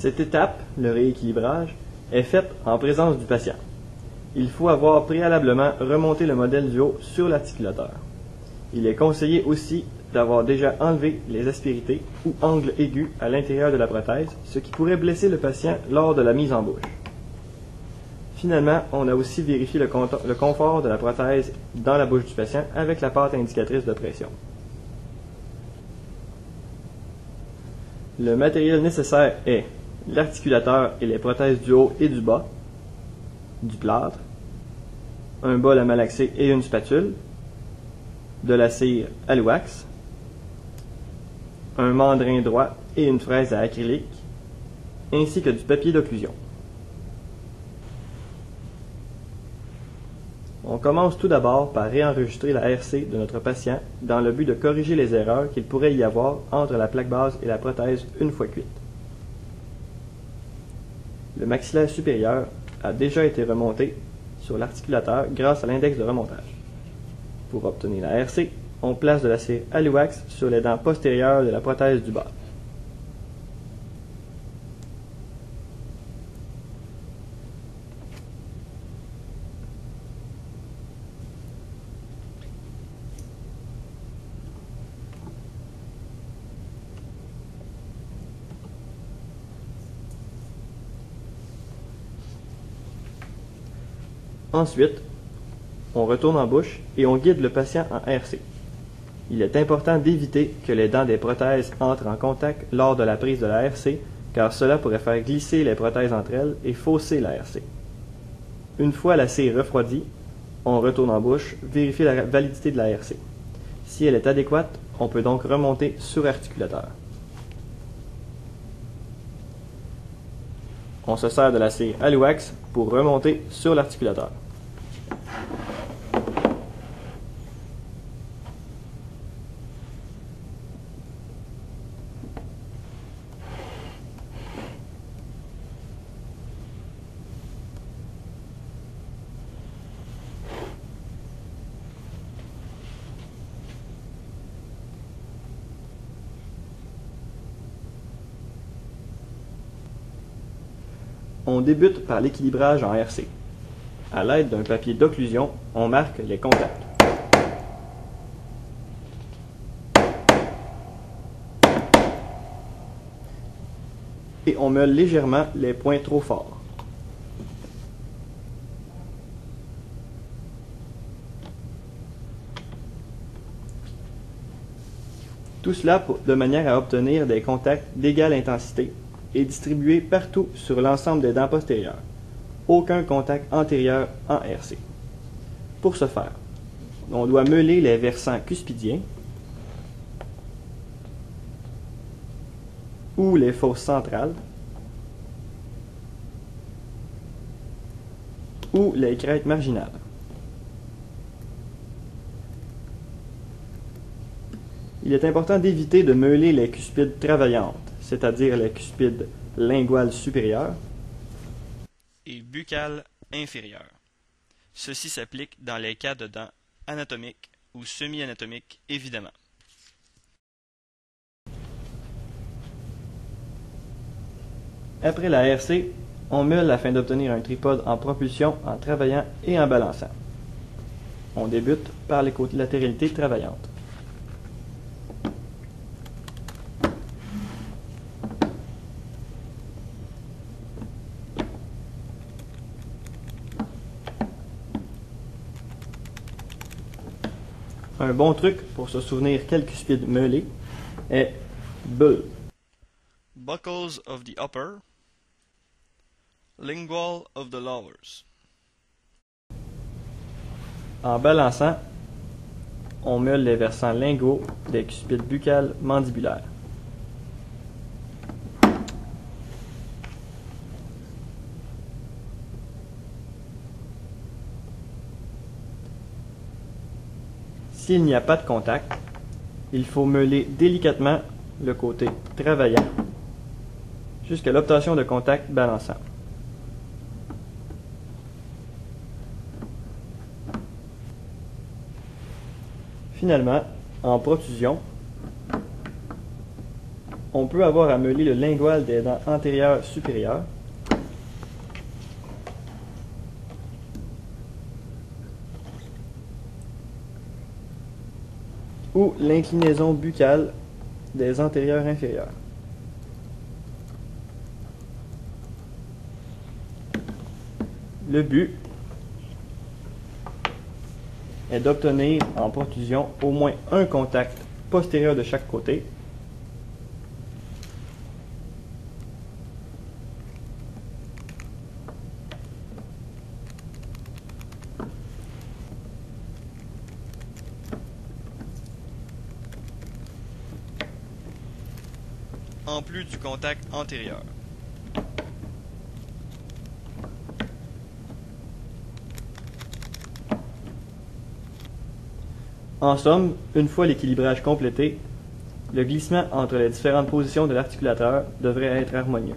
Cette étape, le rééquilibrage, est faite en présence du patient. Il faut avoir préalablement remonté le modèle du haut sur l'articulateur. Il est conseillé aussi d'avoir déjà enlevé les aspérités ou angles aigus à l'intérieur de la prothèse, ce qui pourrait blesser le patient lors de la mise en bouche. Finalement, on a aussi vérifié le confort de la prothèse dans la bouche du patient avec la pâte indicatrice de pression. Le matériel nécessaire est l'articulateur et les prothèses du haut et du bas, du plâtre, un bol à malaxer et une spatule, de la cire Aluwax, un mandrin droit et une fraise à acrylique, ainsi que du papier d'occlusion. On commence tout d'abord par réenregistrer la RC de notre patient dans le but de corriger les erreurs qu'il pourrait y avoir entre la plaque base et la prothèse une fois cuite. Le maxillaire supérieur a déjà été remonté sur l'articulateur grâce à l'index de remontage. Pour obtenir la RC, on place de la cire Aluwax sur les dents postérieures de la prothèse du bas. Ensuite, on retourne en bouche et on guide le patient en RC. Il est important d'éviter que les dents des prothèses entrent en contact lors de la prise de la RC, car cela pourrait faire glisser les prothèses entre elles et fausser la RC. Une fois la cire refroidie, on retourne en bouche, vérifier la validité de la RC. Si elle est adéquate, on peut donc remonter sur articulateur. On se sert de la cire Aluwax pour remonter sur l'articulateur. On débute par l'équilibrage en RC. À l'aide d'un papier d'occlusion, on marque les contacts. Et on meule légèrement les points trop forts. Tout cela de manière à obtenir des contacts d'égale intensité et distribués partout sur l'ensemble des dents postérieures. Aucun contact antérieur en RC. Pour ce faire, on doit meuler les versants cuspidiens ou les fosses centrales ou les crêtes marginales. Il est important d'éviter de meuler les cuspides travaillantes, c'est-à-dire les cuspides linguales supérieures et buccales inférieures. Ceci s'applique dans les cas de dents anatomiques ou semi-anatomiques, évidemment. Après la RC, on meule afin d'obtenir un tripode en propulsion en travaillant et en balançant. On débute par les latéralités travaillantes. Un bon truc pour se souvenir quel cuspide meulé est bull. Buccals of the upper, lingual of the lowers. En balançant, on meule les versants linguaux des cuspides buccales mandibulaires. S'il n'y a pas de contact, il faut meuler délicatement le côté travaillant jusqu'à l'obtention de contact balançant. Finalement, en protrusion, on peut avoir à meuler le lingual des dents antérieures supérieures. Ou l'inclinaison buccale des antérieures inférieures. Le but est d'obtenir en protrusion au moins un contact postérieur de chaque côté. En plus du contact antérieur. En somme, une fois l'équilibrage complété, le glissement entre les différentes positions de l'articulateur devrait être harmonieux.